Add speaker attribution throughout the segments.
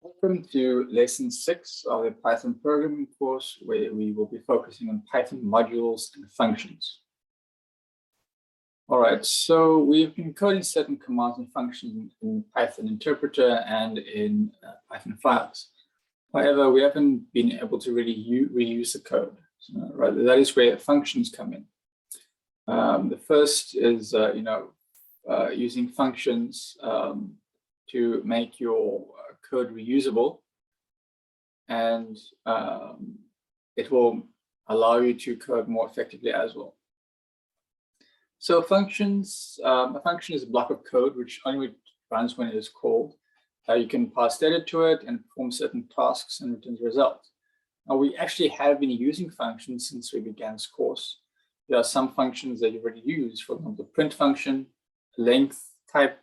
Speaker 1: Welcome to lesson 6 of the Python programming course, where we will be focusing on Python modules and functions. All right, so we've been coding certain commands and functions in Python interpreter and in Python files. However, we haven't been able to really reuse the code. Right, that is where functions come in. The first is, using functions to make your code reusable, and it will allow you to code more effectively as well. So functions, a function is a block of code which only runs when it is called. You can pass data to it and perform certain tasks and returns results. Now, we actually have been using functions since we began this course. There are some functions that you already use, for example, the print function, length, type.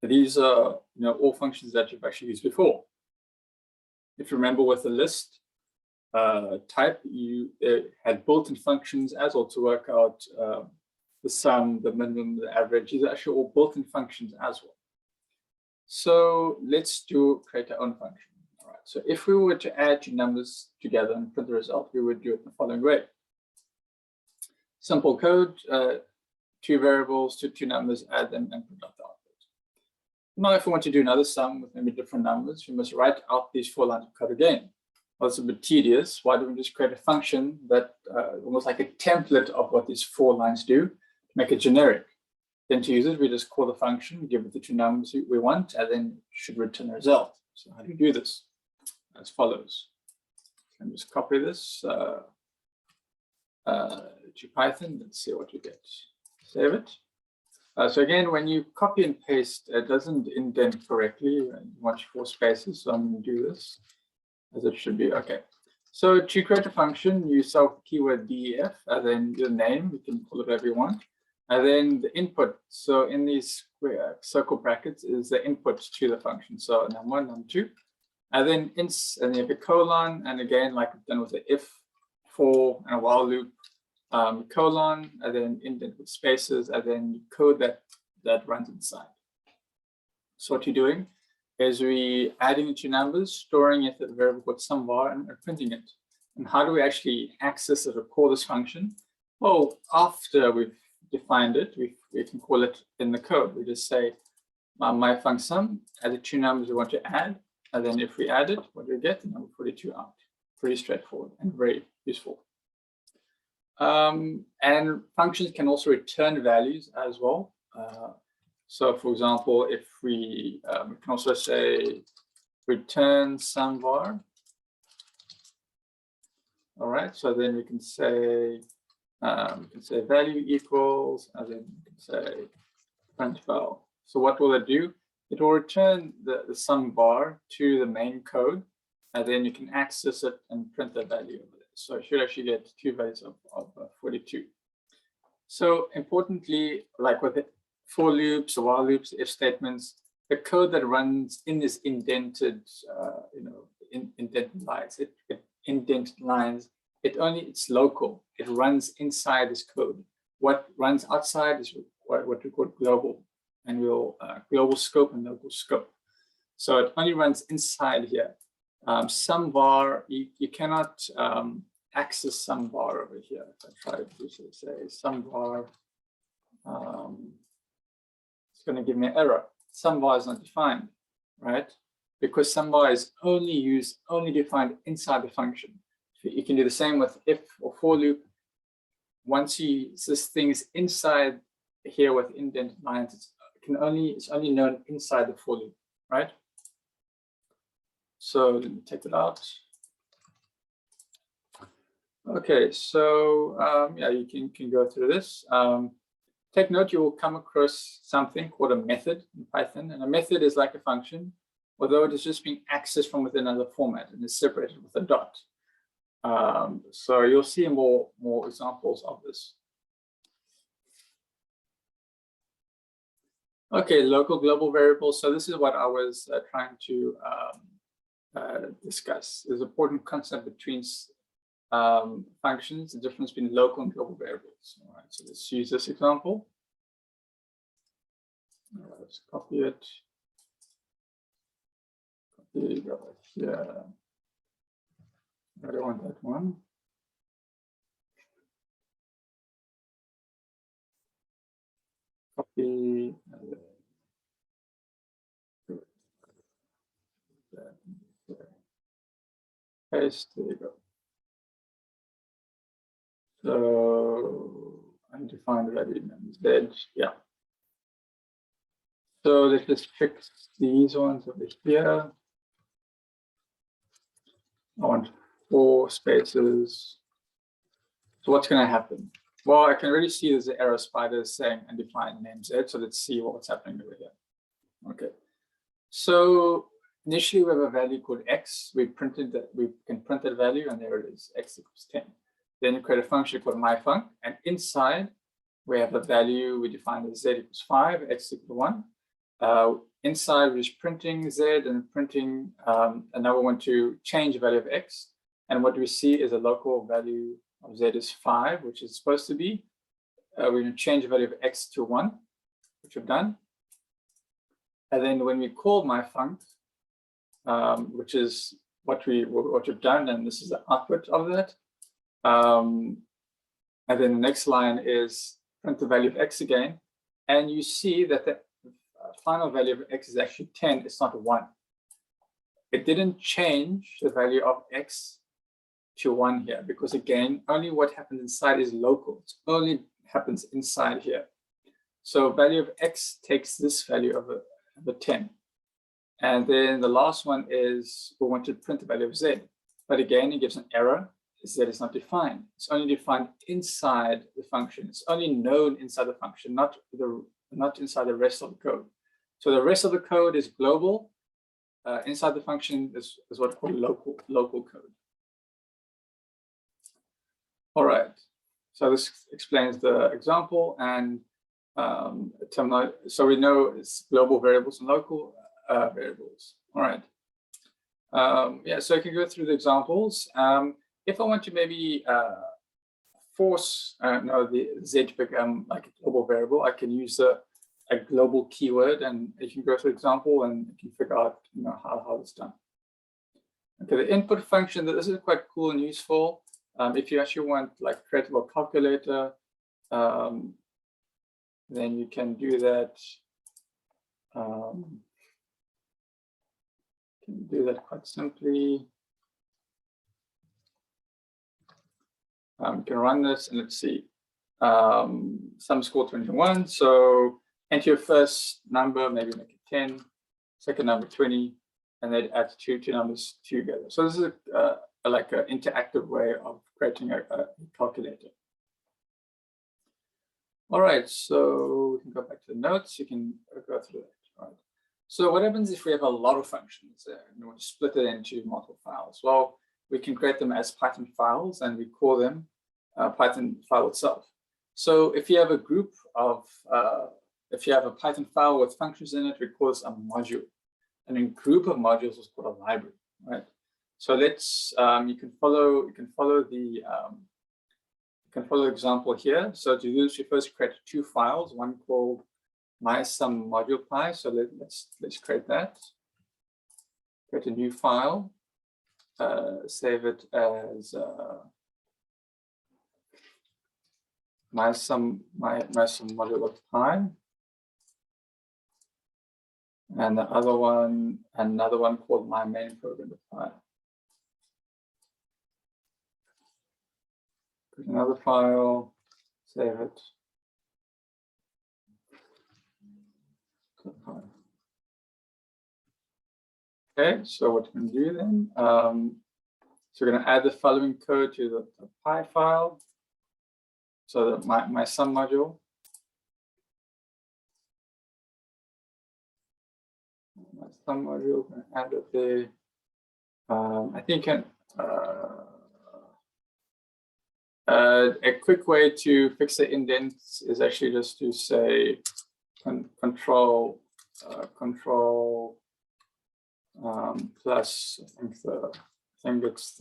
Speaker 1: These are all functions that you've actually used before. If you remember with the list type, you had built-in functions as well to work out the sum, the minimum, the average. These are actually all built-in functions as well. So let's create our own function. All right. So if we were to add two numbers together and print the result, we would do it the following way. Simple code, two variables to two numbers, add them and print out the output. Now, if we want to do another sum with maybe different numbers, we must write out these 4 lines of code again. Well, it's a bit tedious. Why don't we just create a function that almost like a template of what these 4 lines do, make it generic. Then to use it, we just call the function, give it the 2 numbers we want, and then it should return a result. So how do you do this? As follows. Let me just copy this to Python. Let's see what we get. Save it. So again, when you copy and paste, it doesn't indent correctly. You want 4 spaces, so I'm going to do this as it should be. Okay. So to create a function, you start with the keyword def, and then the name. You can call it whatever you want. And then the input. So in these square circle brackets is the input to the function. So num1, num2, and then ints, and you have a colon, and again, like we've done with the if, for, and a while loop. Colon, and then indent with spaces, and then code that runs inside. So what you're doing is we adding 2 numbers, storing it at a variable called sumVar, and printing it. And how do we actually access it or call this function? Well, after we've defined it, we can call it in the code. We just say my function, add the 2 numbers we want to add, and then if we add it, what do we get? Number 42 out. Pretty straightforward and very useful. And functions can also return values as well. So, for example, if we can also say return sumVar. All right. So then we can say value equals, and then we can say print val. So what will it do? It will return the sumVar to the main code, and then you can access it and print the value of it. So I should actually get 2 values of 42. So importantly, like with for loops, while loops, if statements, the code that runs in this indented, indented lines, it's local. It runs inside this code. What runs outside is what we call global, and we'll global scope and local scope. So it only runs inside here. SumVar, you cannot access sumVar over here. If I try to say sumVar, it's going to give me an error. SumVar is not defined, right? Because sumVar is only defined inside the function. You can do the same with if or for loop. Once this thing is inside here with indented lines, it's only known inside the for loop, right? So let me take it out. Okay, so yeah, you can go through this. Take note, you will come across something called a method in Python, and a method is like a function, although it is just being accessed from within another format and is separated with a dot. So you'll see more examples of this. Okay, local global variables. So this is what I was trying to discuss. There's an important concept between functions, the difference between local and global variables. All right, so let's use this example. All right, let's copy it. Here you go. Here. I don't want that one. Copy. Paste. There you go. So I need to find the value in Z. Yeah. So let's just fix these ones over here. I want 4 spaces. So what's going to happen? Well, I can already see there's an arrow spider saying undefined name Z. So let's see what's happening over here. Okay. So initially we have a value called X. We printed that, we can print that value, and there it is, X equals 10. Then you create a function called myfunc, and inside we have a value we define as Z equals 5, X equals 1. Inside we're just printing Z and printing, and now we want to change the value of X. And what we see is a local value of Z is 5, which is supposed to be. We're going to change the value of X to 1, which we've done. And then when we call myfunc, which is what we've done, and this is the output of that. And then the next line is print the value of X again. And you see that the final value of X is actually 10, it's not 1. It didn't change the value of X to 1 here, because again, only what happens inside is local. It only happens inside here. So value of X takes this value of a 10. And then the last one is we want to print the value of Z. But again, it gives an error. Z is not defined. It's only defined inside the function. It's only known inside the function, not inside the rest of the code. So the rest of the code is global. Inside the function is what's called local code. All right. So this explains the example and so we know it's global variables and local variables. All right. Yeah, so I can go through the examples. If I want to maybe force the Z to become like a global variable, I can use a global keyword, and you can go through the example and you can figure out how it's done. Okay, the input function, this is quite cool and useful. If you actually want like create a calculator, then you can do that. Can do that quite simply. You can run this and let's see. Sum score 21. So enter your first number, maybe make it 10, second number 20, and then add two numbers together. So this is like an interactive way of creating a calculator. All right, so we can go back to the notes. You can go through that. All right. So what happens if we have a lot of functions and we want to split it into multiple files? Well, we can create them as Python files and we call them Python file itself. So if you have a group of, if you have a Python file with functions in it, we call this a module. And a group of modules is called a library, right? So let's, you can follow the example here. So to do this, you first create 2 files, one called mySumModulePy. So let's create that. Create a new file. Save it as mySumModulePy. And the other one, another one called myMainProgram.py. Create another file, save it. Okay, so what we can do then, so we're going to add the following code to the Py file. So that my sum module. My sum module, going to add it there. I think a quick way to fix the indents is actually just to say control plus I think it's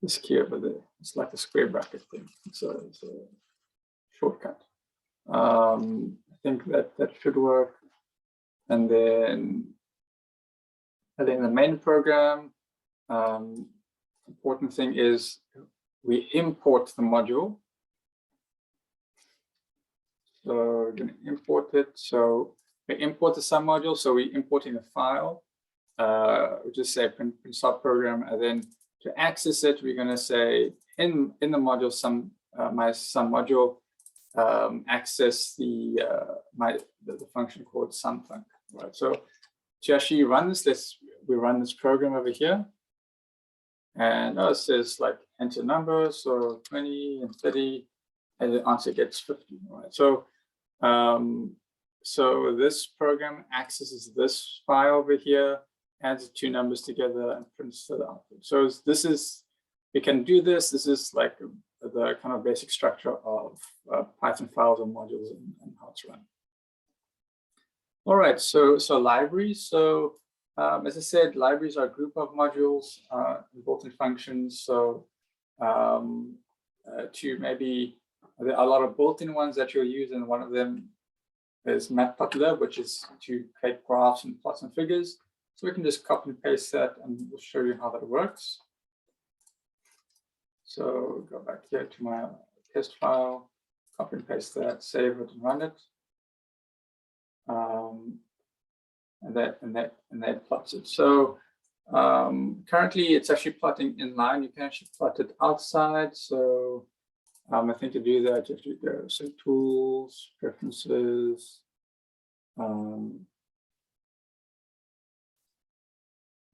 Speaker 1: this key over there. It's like a square bracket thing. So it's a shortcut. I think that should work. And then And then the main program, important thing is we import the module. So we're going to import it. So we import the sum module. So we're importing a file, we'll just say print start program, and then to access it, we're going to say in the module my sum module, access the function called sumfunc. Right. So to actually run this, we run this program over here, and it says like enter numbers, so 20 and 30, and the answer gets 50. Right. So so this program accesses this file over here, adds the two numbers together, and prints the output. So this is, we can do this. This is like the kind of basic structure of Python files and modules and how it's run. All right, so libraries. So as I said, libraries are a group of modules, built-in functions. So to maybe, there are a lot of built-in ones that you'll use, and one of them is matplotlib, which is to create graphs and plots and figures. So we can just copy and paste that, and we'll show you how that works. So go back here to my test file, copy and paste that, save it, and run it. And that plots it. So currently it's actually plotting inline. You can actually plot it outside. So I think to do that, you have to go so tools, preferences.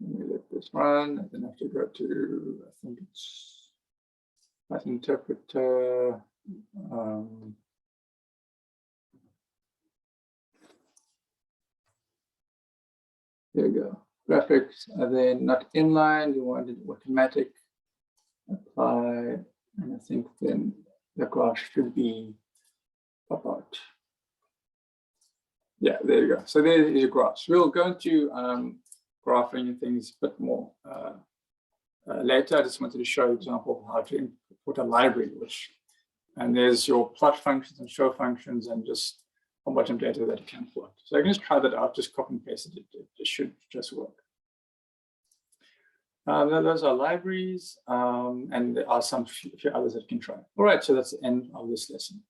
Speaker 1: Let me let this run, and then I have to go to, I think it's Python interpreter. There you go. Graphics, and then not inline, you want it automatic. Apply, and I think then the graph should be pop out. Yeah, there you go. So there is your graphs. We'll go into graphing and things a bit more later. I just wanted to show you an example of how to import a library, and there's your plot functions and show functions and just a bunch of data that you can plot. So I can just try that out, just copy and paste it. It should just work. Those are libraries, and there are some few others that you can try. All right, so that's the end of this lesson.